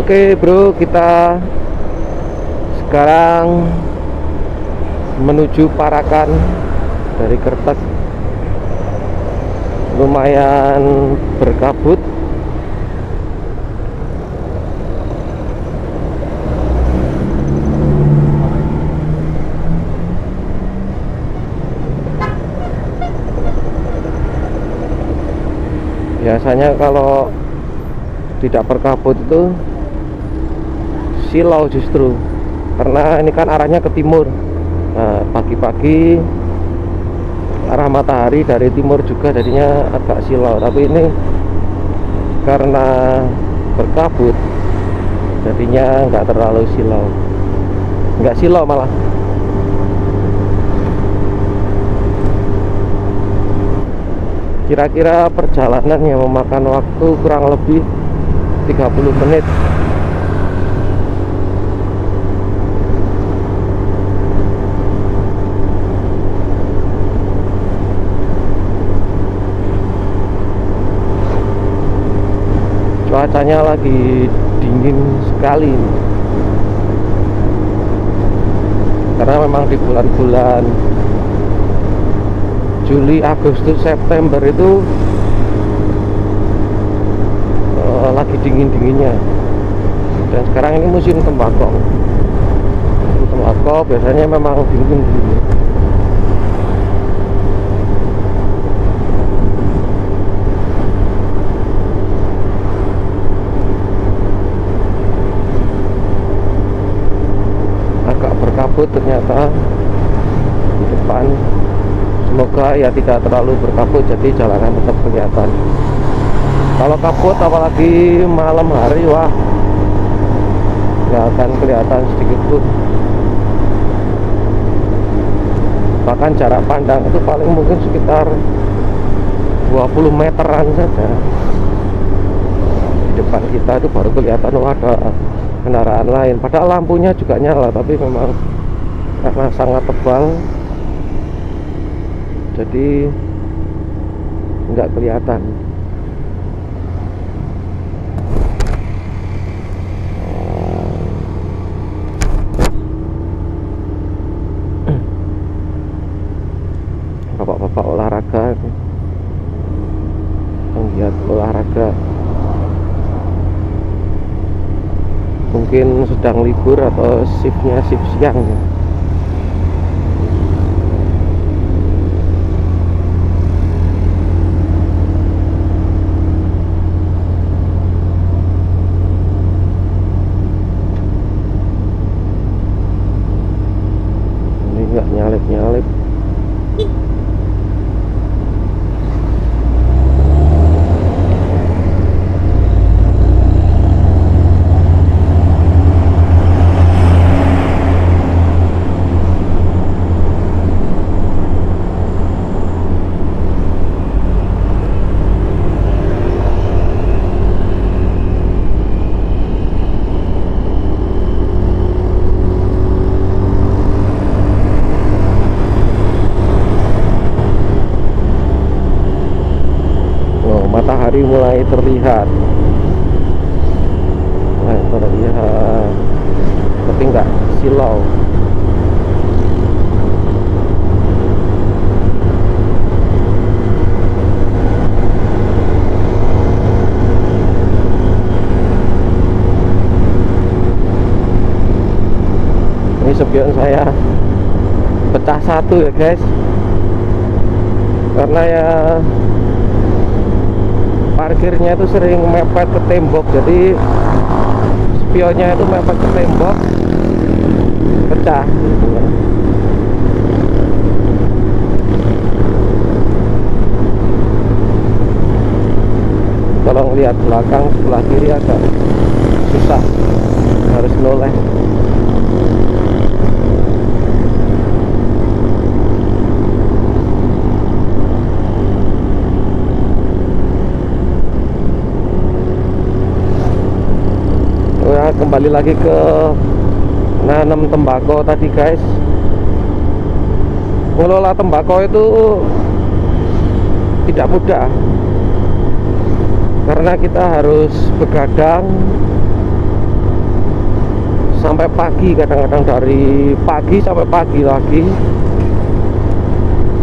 Oke bro, kita sekarang menuju Parakan dari Kertek. Lumayan berkabut. Biasanya kalau tidak berkabut itu silau justru, karena ini kan arahnya ke timur. Nah, pagi-pagi arah matahari dari timur juga jadinya agak silau, tapi ini karena berkabut jadinya nggak terlalu silau, nggak silau malah. Kira-kira perjalanan yang memakan waktu kurang lebih 30 menit. Cuacanya lagi dingin sekali, karena memang di bulan-bulan Juli, Agustus, September itu lagi dingin-dinginnya. Dan sekarang ini musim tembakau. Musim tembakau biasanya memang dingin. Agak berkabut ternyata di depan. Semoga ya tidak terlalu berkabut, jadi jalanan tetap kelihatan. Kalau kabut apalagi malam hari, wah, nggak akan kelihatan sedikit pun. Bahkan jarak pandang itu paling mungkin sekitar 20 meteran saja. Di depan kita itu baru kelihatan, oh, ada kendaraan lain. Padahal lampunya juga nyala, tapi memang karena sangat tebal jadi nggak kelihatan. Bapak-bapak olahraga, penggiat olahraga, mungkin sedang libur atau shiftnya shift siang ya. Ini nggak nyalip-nyalip. Matahari mulai terlihat, tapi nggak silau. Ini spion saya pecah satu ya guys, karena ya parkirnya itu sering mepet ke tembok, jadi spionnya itu mepet ke tembok, pecah. Kalau lihat belakang sebelah kiri agak susah, harus noleh. Kembali lagi ke nanam tembakau tadi guys. Mengelola tembakau itu tidak mudah, karena kita harus begadang sampai pagi, kadang-kadang dari pagi sampai pagi lagi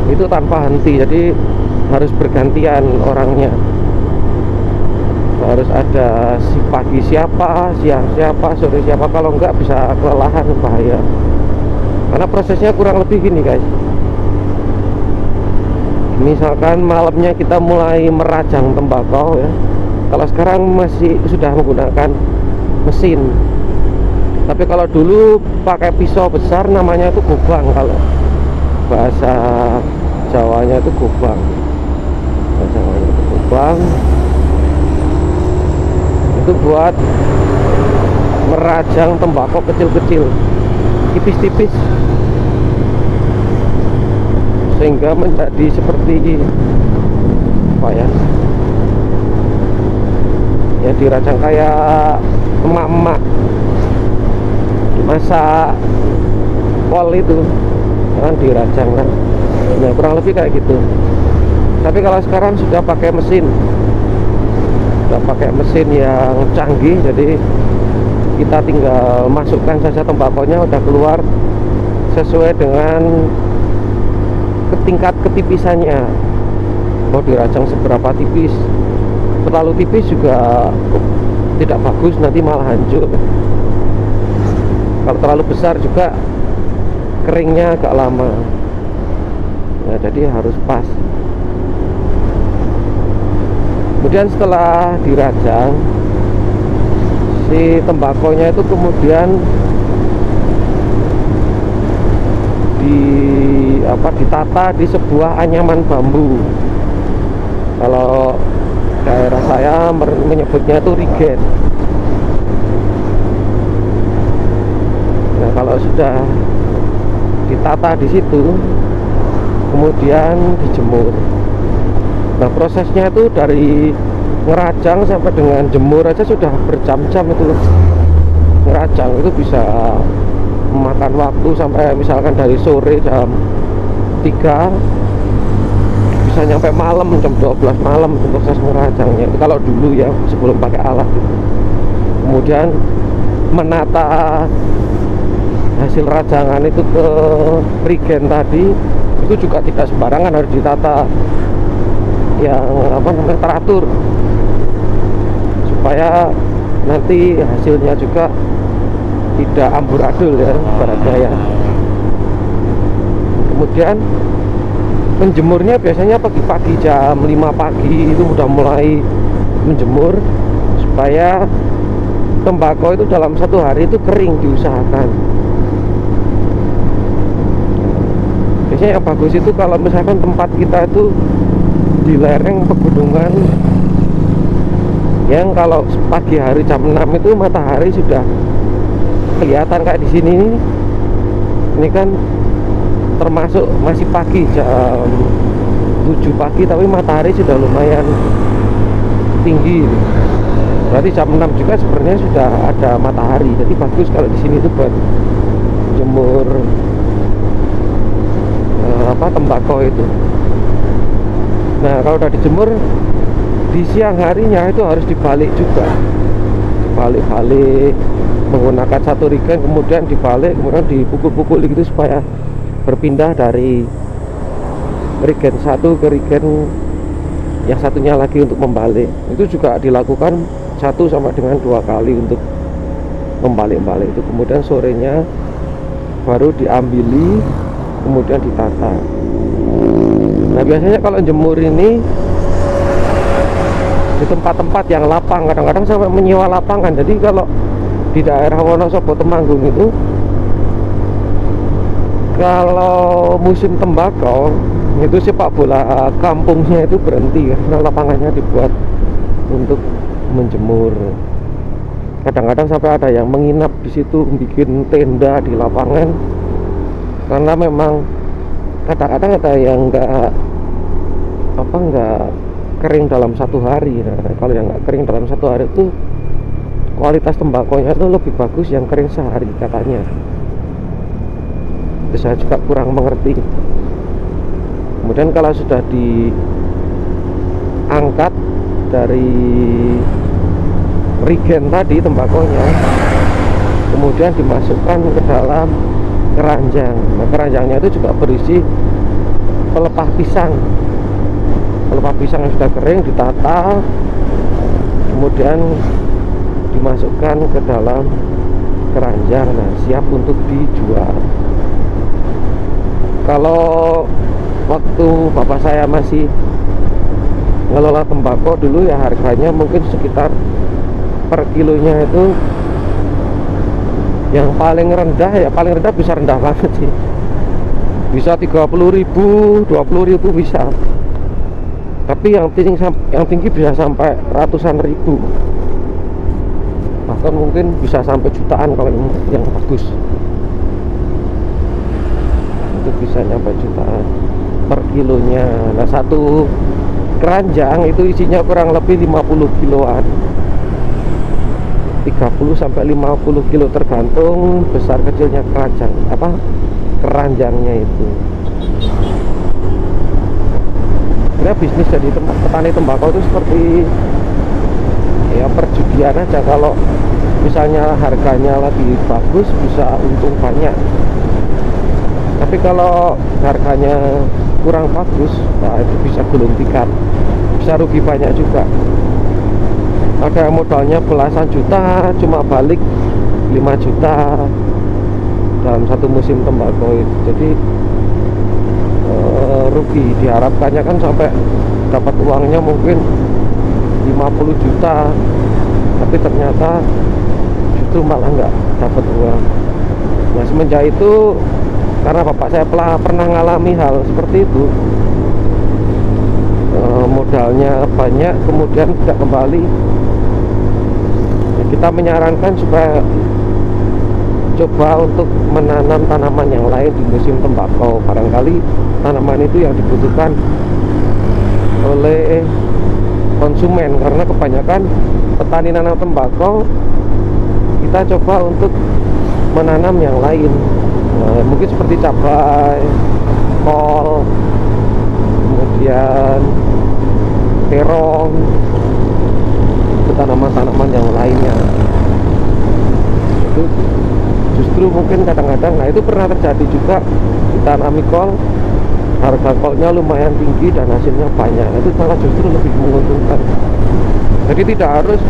itu tanpa henti. Jadi harus bergantian orangnya, harus ada si pagi siapa, siang siapa, sore siapa. Kalau enggak bisa kelelahan, bahaya. Karena prosesnya kurang lebih gini guys, misalkan malamnya kita mulai merajang tembakau ya. Kalau sekarang masih sudah menggunakan mesin, tapi kalau dulu pakai pisau besar, namanya itu gobang. Kalau bahasa Jawanya itu gobang, bahasa Jawanya itu gobang. Itu buat merajang tembakau kecil-kecil, tipis-tipis, sehingga menjadi seperti apa ya, ya dirajang kayak emak-emak masak kol itu kan dirajang kan. Nah kurang lebih kayak gitu. Tapi kalau sekarang sudah pakai mesin, sudah pakai mesin yang canggih, jadi kita tinggal masukkan saja tembakonya, udah keluar sesuai dengan tingkat ketipisannya. Mau dirajang seberapa tipis, terlalu tipis juga tidak bagus, nanti malah hancur. Kalau terlalu besar juga keringnya agak lama. Nah, jadi harus pas. Kemudian setelah dirajang, si tembakonya itu kemudian ditata di sebuah anyaman bambu. Kalau daerah saya menyebutnya itu rigen. Nah, kalau sudah ditata di situ, kemudian dijemur. Nah, prosesnya itu dari ngerajang sampai dengan jemur aja sudah berjam-jam itu loh. Ngerajang itu bisa memakan waktu sampai misalkan dari sore jam 3 bisa nyampe malam jam 12 malam untuk proses ngerajangnya. Itu kalau dulu ya, sebelum pakai alat gitu. Kemudian menata hasil rajangan itu ke rigen tadi, itu juga tidak sembarangan, harus ditata yang teratur supaya nanti hasilnya juga tidak amburadul ya ibaratnya ya. Kemudian menjemurnya biasanya pagi-pagi jam 5 pagi itu udah mulai menjemur supaya tembakau itu dalam satu hari itu kering, diusahakan. Biasanya yang bagus itu kalau misalkan tempat kita itu di lereng pegunungan, yang kalau pagi hari jam 6 itu matahari sudah kelihatan kayak di sini. Ini kan termasuk masih pagi, jam 7 pagi, tapi matahari sudah lumayan tinggi. Berarti jam 6 juga sebenarnya sudah ada matahari. Jadi bagus kalau di sini itu buat jemur tembakau itu. Nah, kalau udah dijemur di siang harinya itu harus dibalik juga, balik menggunakan satu rigen, kemudian dibalik, kemudian dipukul-pukul gitu supaya berpindah dari rigen satu ke rigen yang satunya lagi untuk membalik. Itu juga dilakukan 1 sampai dengan 2 kali untuk membalik-balik itu. Kemudian sorenya baru diambili, kemudian ditata. Nah, biasanya kalau jemur ini di tempat-tempat yang lapang, kadang-kadang sampai menyewa lapangan. Jadi kalau di daerah Wonosobo, Temanggung itu, kalau musim tembakau itu sepak bola kampungnya itu berhenti karena lapangannya dibuat untuk menjemur. Kadang-kadang sampai ada yang menginap di situ, bikin tenda di lapangan, karena memang kadang-kadang ada yang nggak kering dalam 1 hari. Nah, kalau yang nggak kering dalam 1 hari itu kualitas tembakonya itu lebih bagus yang kering sehari katanya. Itu saya juga kurang mengerti. Kemudian kalau sudah diangkat dari rigen tadi tembakonya, kemudian dimasukkan ke dalam keranjang. Nah, keranjangnya itu juga berisi pelepah pisang. Pelepah pisang yang sudah kering ditata, kemudian dimasukkan ke dalam keranjang. Nah, siap untuk dijual. Kalau waktu bapak saya masih ngelola tembakau dulu ya, harganya mungkin sekitar per kilonya itu yang paling rendah, ya paling rendah bisa rendah banget sih, bisa 30.000, 20.000 bisa. Tapi yang tinggi bisa sampai ratusan ribu, bahkan mungkin bisa sampai jutaan kalau yang bagus. Itu bisa sampai jutaan per kilonya. Nah, satu keranjang itu isinya kurang lebih 50 kiloan, 30 sampai 50 kilo tergantung besar kecilnya keranjangnya itu. Sebenarnya bisnis jadi petani tembakau itu seperti ya perjudian aja. Kalau misalnya harganya lagi bagus bisa untung banyak, tapi kalau harganya kurang bagus, nah itu bisa gulung tikar, bisa rugi banyak juga. Ada modalnya belasan juta, cuma balik 5 juta dalam satu musim tembakau itu. Jadi rugi. Diharapkannya kan sampai dapat uangnya mungkin 50 juta, tapi ternyata justru malah nggak dapat uang. Nah, semenjak itu, karena bapak saya pernah ngalami hal seperti itu, modalnya banyak kemudian tidak kembali. Kita menyarankan supaya coba untuk menanam tanaman yang lain di musim tembakau. Barangkali tanaman itu yang dibutuhkan oleh konsumen, karena kebanyakan petani nanam tembakau kita coba untuk menanam yang lain. Nah, mungkin seperti cabai, kol, kemudian terong, tanaman-tanaman yang lainnya. Itu justru mungkin kadang-kadang, nah itu pernah terjadi juga, ditanami kol, harga kolnya lumayan tinggi dan hasilnya banyak, itu malah justru lebih menguntungkan. Jadi tidak harus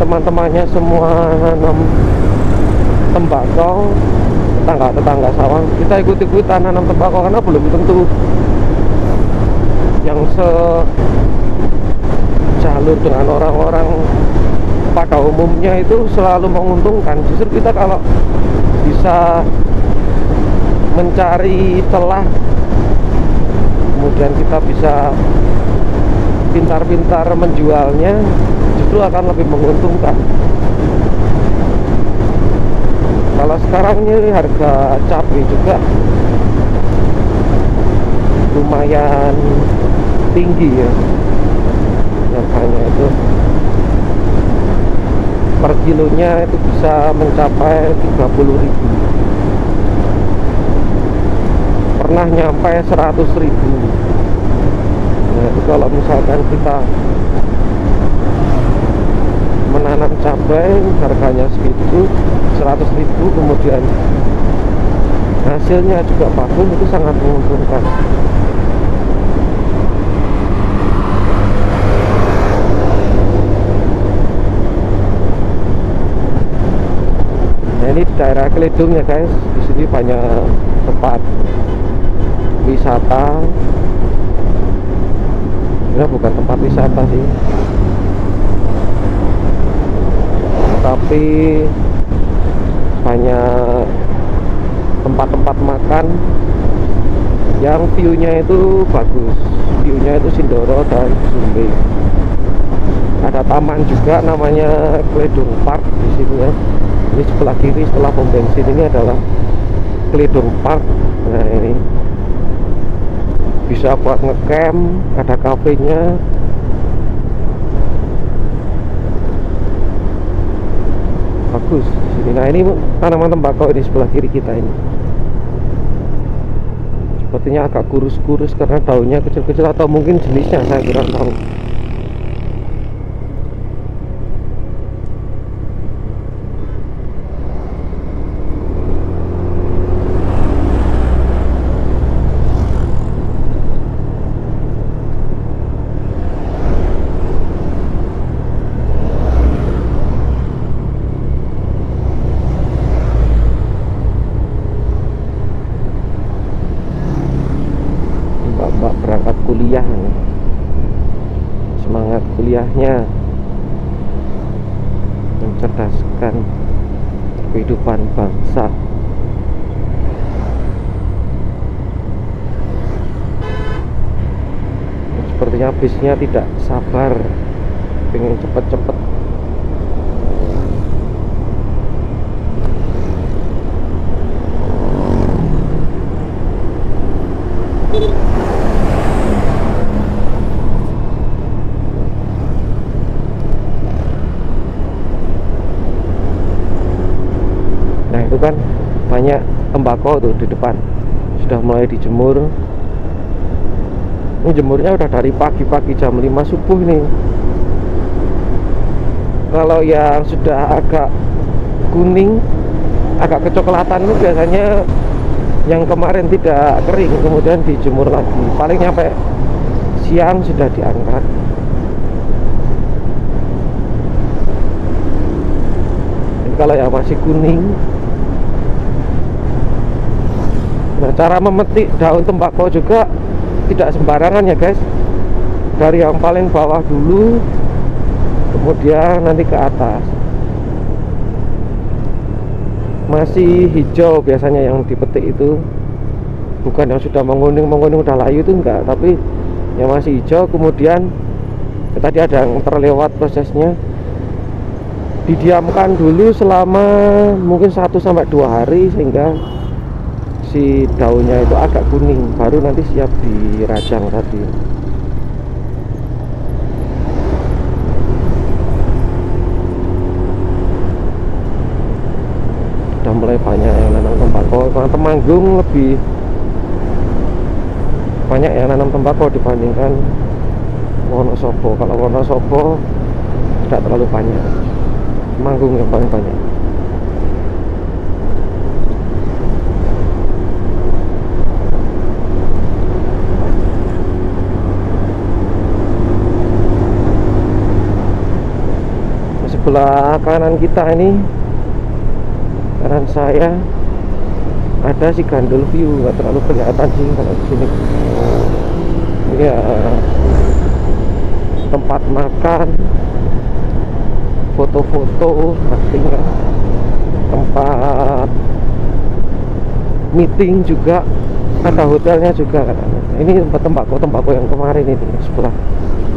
teman-temannya semua nanam tembakau, tetangga sawah kita ikut-ikutan nanam tembakau, karena belum tentu yang sejalur dengan orang-orang pada umumnya itu selalu menguntungkan. Justru kita kalau bisa mencari celah, kemudian kita bisa pintar-pintar menjualnya, justru akan lebih menguntungkan. Kalau sekarang ini harga cabai juga lumayan tinggi ya, harganya itu per kilonya itu bisa mencapai 30.000, pernah nyampe 100.000. Nah, itu kalau misalkan kita menanam cabai harganya segitu 100.000, kemudian hasilnya juga bagus, itu sangat menguntungkan. Nah, ini di daerah Kledung ya guys, di sini banyak tempat wisata. Ya, bukan tempat wisata sih, tapi banyak tempat-tempat makan yang view-nya itu bagus. View-nya itu Sindoro dan Sumbe. Ada taman juga namanya Kledung Park di sini ya. Ini sebelah kiri setelah pom bensin ini adalah Kledung Park. Nah, ini bisa buat ngecamp, ada kafenya. Bagus di sini. Nah, ini tanaman tembakau di sebelah kiri kita ini. Sepertinya agak kurus-kurus karena daunnya kecil-kecil, atau mungkin jenisnya saya kurang tahu. kuliah nih. Semangat kuliahnya mencerdaskan kehidupan bangsa. Sepertinya bisnya tidak sabar, pengen cepet-cepet. Nah itu kan banyak tembakau tuh di depan, sudah mulai dijemur. Ini jemurnya udah dari pagi-pagi jam 5 subuh nih. Kalau yang sudah agak kuning, agak kecoklatan itu biasanya yang kemarin tidak kering, kemudian dijemur lagi. Paling nyampe siang sudah diangkat. Ini kalau yang masih kuning. Nah, cara memetik daun tembakau juga tidak sembarangan ya guys. Dari yang paling bawah dulu, kemudian nanti ke atas. Masih hijau biasanya yang dipetik itu, bukan yang sudah menguning udah layu itu enggak, tapi yang masih hijau. Kemudian tadi ada yang terlewat prosesnya, didiamkan dulu selama mungkin 1-2 hari sehingga si daunnya itu agak kuning, baru nanti siap dirajang tadi. Sudah mulai banyak yang nanam tembakau. Kalau Temanggung lebih banyak yang nanam tembakau dibandingkan Wonosobo. Kalau Wonosobo tidak terlalu banyak, Temanggung yang paling banyak. Sebelah kanan kita ini, kanan saya, ada si Gandul View. Nggak terlalu kelihatan sih kalau di sini. Ya, tempat makan, foto-foto, artinya tempat meeting juga, ada hotelnya juga katanya. Ini tempat tembakau yang kemarin ini sebelah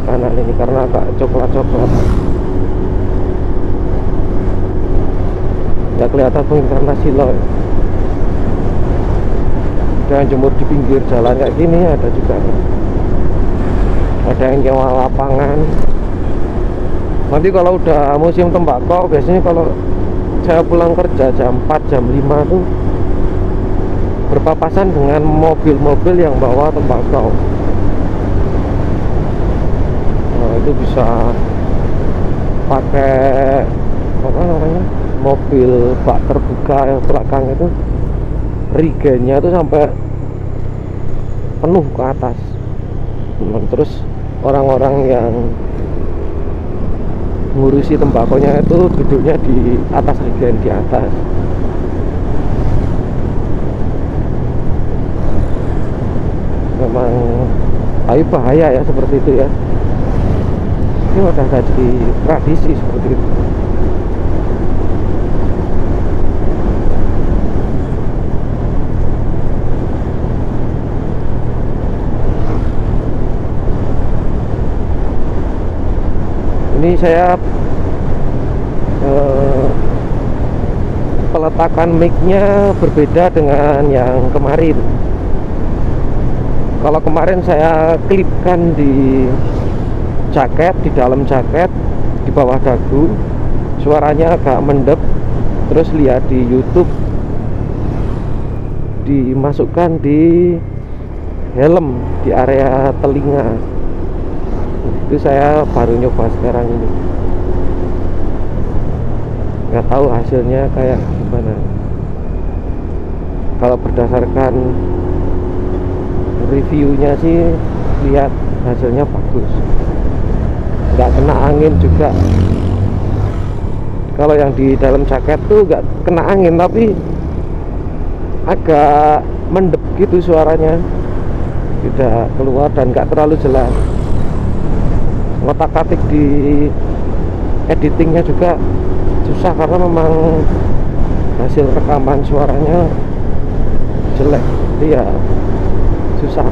kanan ini, karena agak coklat-coklat. Ya kelihatan mungkin karena silau ya. Dan jemur di pinggir jalan kayak gini ada juga. Ada yang nyewa lapangan. Nanti kalau udah musim tembakau, biasanya kalau saya pulang kerja jam 4, jam 5 tuh berpapasan dengan mobil-mobil yang bawa tembakau. Nah, itu bisa pakai apa namanya, mobil bak terbuka yang belakang itu, regennya itu sampai penuh ke atas. Terus orang-orang yang ngurusi tembakonya itu duduknya di atas regen, di atas. Memang tapi bahaya ya seperti itu ya. Ini udah jadi tradisi seperti itu. Ini saya peletakan mic-nya berbeda dengan yang kemarin. Kalau kemarin saya klipkan di jaket, di dalam jaket, di bawah dagu, suaranya agak mendep. Terus lihat di YouTube, dimasukkan di helm, di area telinga. Itu saya baru nyoba sekarang ini. Nggak tahu hasilnya kayak gimana. Kalau berdasarkan reviewnya sih, lihat hasilnya bagus, nggak kena angin juga. Kalau yang di dalam jaket tuh nggak kena angin, tapi agak mendep gitu suaranya. tidak keluar dan nggak terlalu jelas. Ngotak-atik di editingnya juga susah karena memang hasil rekaman suaranya jelek, jadi ya susah.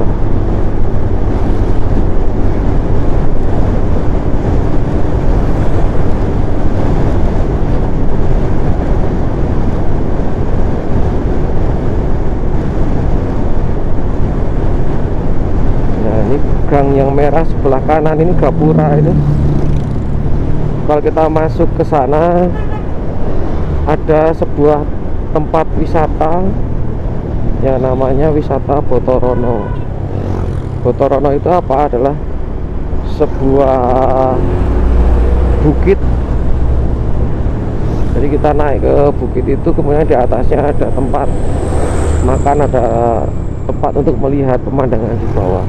Gang yang merah sebelah kanan ini Gapura itu. Kalau kita masuk ke sana ada sebuah tempat wisata yang namanya wisata Botorono. Botorono itu apa? Adalah sebuah bukit. Jadi kita naik ke bukit itu, kemudian di atasnya ada tempat makan, ada tempat untuk melihat pemandangan di bawah.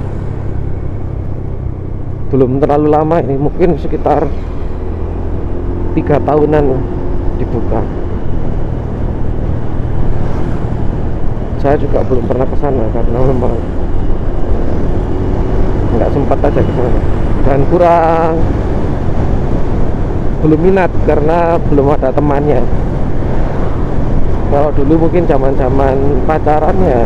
Belum terlalu lama ini, mungkin sekitar 3 tahunan dibuka. Saya juga belum pernah ke sana karena memang nggak sempat aja ke sana dan belum minat karena belum ada temannya. Kalau dulu mungkin zaman-zaman pacaran ya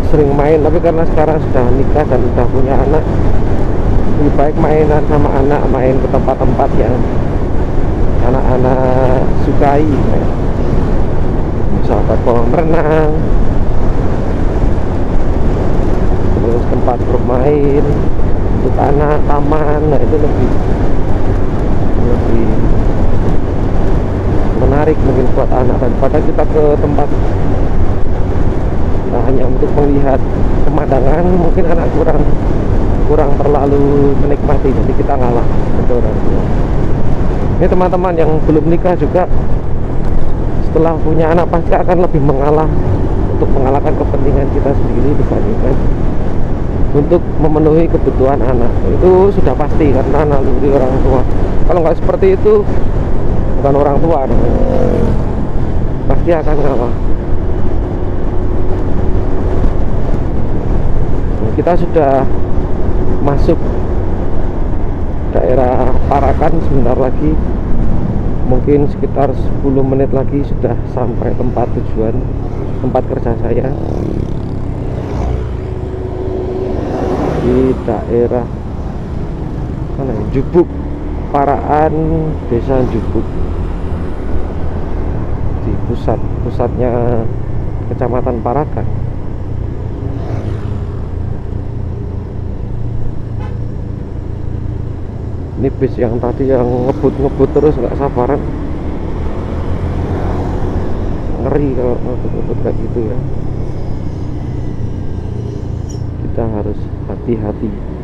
sering main, tapi karena sekarang sudah nikah dan sudah punya anak, lebih baik mainan sama anak, main ke tempat-tempat yang anak-anak sukai, misalkan kolam renang, terus tempat bermain untuk anak, taman. Nah itu lebih menarik mungkin buat anak daripada kita ke tempat hanya untuk melihat pemandangan. Mungkin anak kurang terlalu menikmati, jadi kita ngalah ke orang tua. Ini teman-teman yang belum nikah juga setelah punya anak pasti akan lebih mengalah untuk mengalahkan kepentingan kita sendiri dibandingkan untuk memenuhi kebutuhan anak. Itu sudah pasti karena naluri orang tua. Kalau nggak seperti itu bukan orang tua, pasti akan ngalah. Kita sudah masuk daerah Parakan sebentar lagi, mungkin sekitar 10 menit lagi sudah sampai tempat tujuan, tempat kerja saya di daerah mana ya? Jubuk, Paraan, Desa Jubuk, di pusatnya Kecamatan Parakan. Ini bis yang tadi yang ngebut terus nggak sabaran, ngeri kalau ngebut kayak gitu ya. Kita harus hati-hati.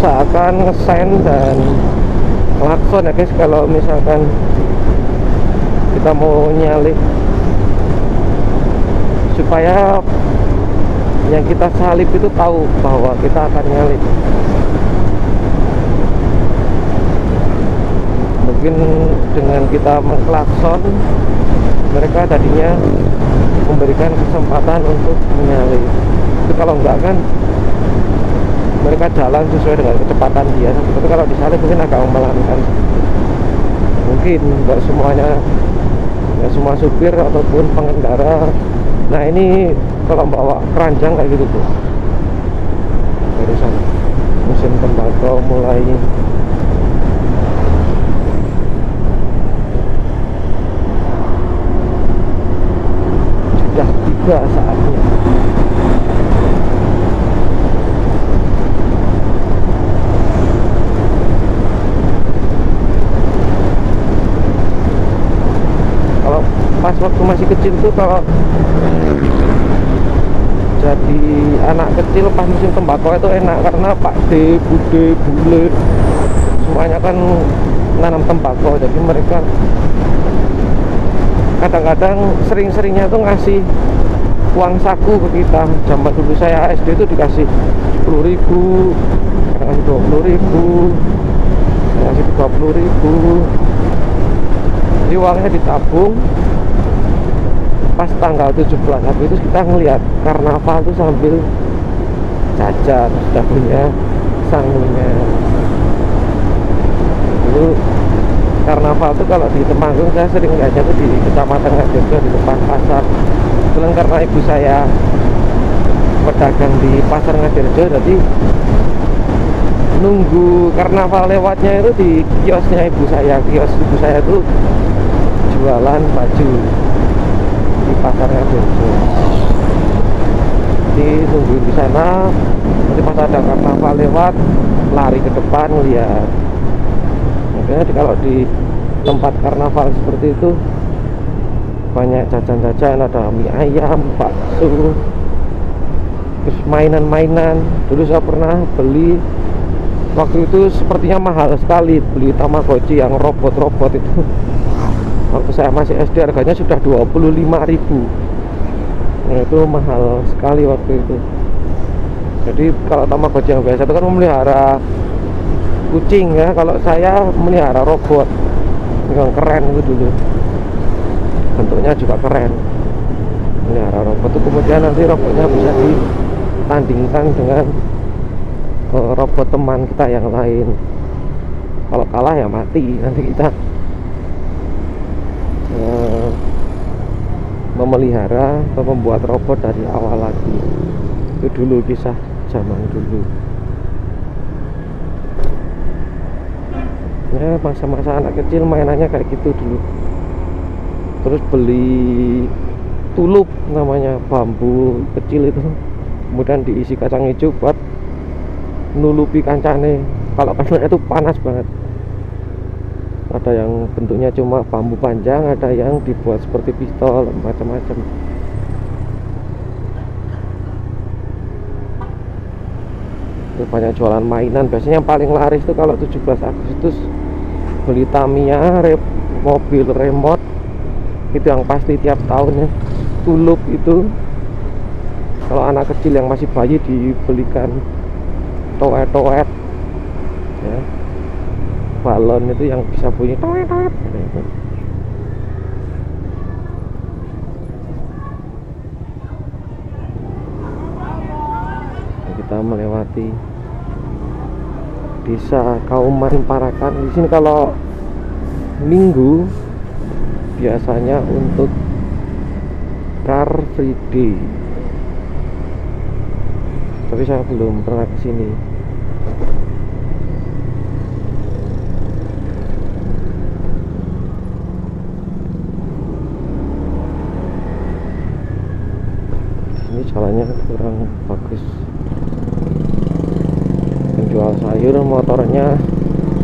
Usahakan ngesen dan klakson ya guys kalau misalkan kita mau nyalip, supaya yang kita salip itu tahu bahwa kita akan nyalip. Mungkin dengan kita mengklakson, mereka tadinya memberikan kesempatan untuk menyalip. Itu kalau enggak kan mereka jalan sesuai dengan kecepatan dia. Tapi kalau disalip mungkin agak memelankan. Mungkin nggak semuanya, nggak semua supir ataupun pengendara. Nah ini kalau bawa keranjang kayak gitu tuh, barusan musim tembakau mulai sudah tiba saatnya. Pas waktu masih kecil tuh, kalau jadi anak kecil pas musim tembakau itu enak karena Pak D, Bude, Bule semuanya kan nanam tembakau. Jadi mereka kadang-kadang sering-seringnya tuh ngasih uang saku ke kita. Zaman dulu saya SD itu dikasih 10.000, kadang 20.000, ngasih 30.000. Jadi uangnya ditabung. Pas tanggal 17 Agustus kita ngelihat karnaval tuh sambil jajan, sudah punya sangunya. Dulu karnaval tuh kalau di Temanggung saya sering lihatnya tuh di Kecamatan Ngajogja di depan pasar. Kebetulan karena ibu saya pedagang di pasar Ngajogja, jadi nunggu karnaval lewatnya itu di kiosnya ibu saya. Kios ibu saya tuh jualan baju di pasar Ngajogja. Jadi nunggu di sana, nanti pas ada karnaval lewat lari ke depan lihat. Makanya kalau di tempat karnaval seperti itu banyak jajan-jajan, ada mie ayam, bakso, terus mainan-mainan. Dulu saya pernah beli, waktu itu sepertinya mahal sekali, beli Tamagotchi yang robot-robot itu. Waktu saya masih SD harganya sudah 25.000. Nah, itu mahal sekali waktu itu. Jadi kalau Tamagotchi yang biasa itu kan memelihara kucing ya, kalau saya melihara robot yang keren itu dulu, bentuknya juga keren. Melihara robot itu kemudian nanti robotnya bisa ditandingkan dengan robot teman kita yang lain. Kalau kalah ya mati, nanti kita memelihara atau membuat robot dari awal lagi. Itu dulu kisah zaman dulu ya, masa-masa anak kecil mainannya kayak gitu dulu. Terus beli tulup, namanya bambu kecil itu, kemudian diisi kacang hijau buat nulupi kancane. Kalau kancane itu panas banget. Ada yang bentuknya cuma bambu panjang, ada yang dibuat seperti pistol, macam-macam. Itu banyak jualan mainan. Biasanya yang paling laris itu kalau 17 Agustus beli Tamiya, mobil remote, itu yang pasti tiap tahun ya. Tulup itu kalau anak kecil yang masih bayi dibelikan toet-toet ya. Balon itu yang bisa bunyi toet-toet. Kita melewati Desa Kauman Parakan. Di sini kalau Minggu biasanya untuk Car Free Day, tapi saya belum pernah ke sini. Ini jalannya kurang bagus. Penjual sayur motornya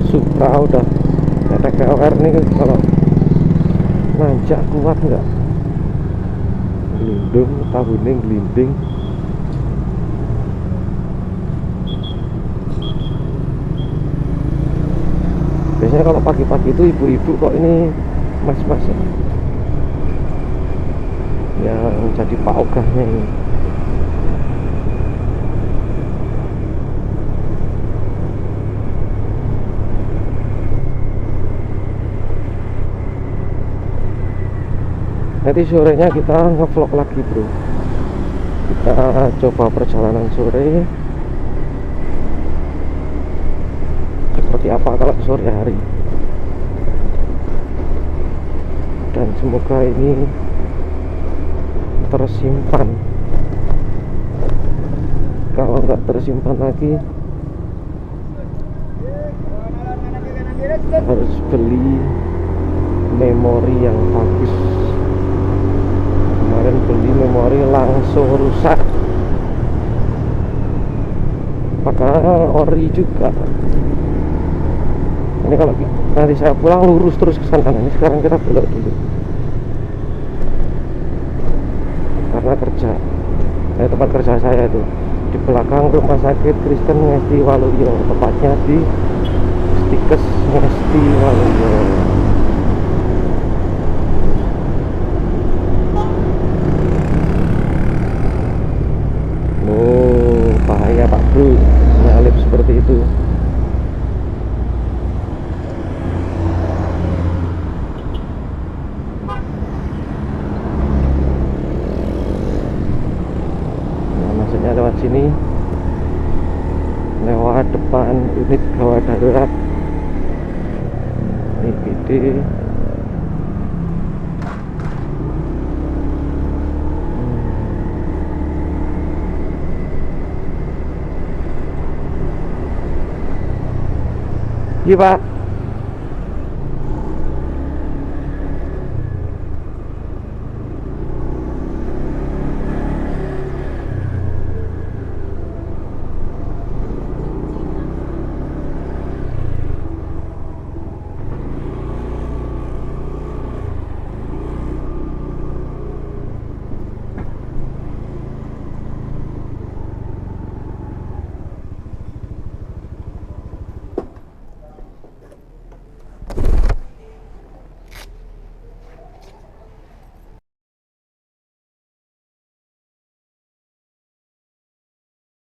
Supra udah ada KWR nih, kalau nanjak kuat nggak? Gelinding, tahunnya gelinding. Biasanya kalau pagi-pagi itu ibu-ibu, kok ini mas-mas yang jadi pak ogahnya ini. Nanti sorenya kita ngevlog lagi bro. Kita coba perjalanan sore seperti apa kalau sore hari. Dan semoga ini tersimpan. Kalau nggak tersimpan lagi, harus beli memori yang bagus. Kemarin beli memori langsung rusak, padahal ori juga. Ini kalau nanti saya pulang lurus terus ke sana. Ini sekarang kita belok dulu karena kerja, tempat kerja saya itu di belakang Rumah Sakit Kristen Ngesti Waluyo, tepatnya di Tikes Ngesti Waluyo. Oh, bahaya Pak Bro, nyalip seperti itu. Nah, maksudnya lewat sini, lewat depan unit gawat darurat IPD. Iya Pak.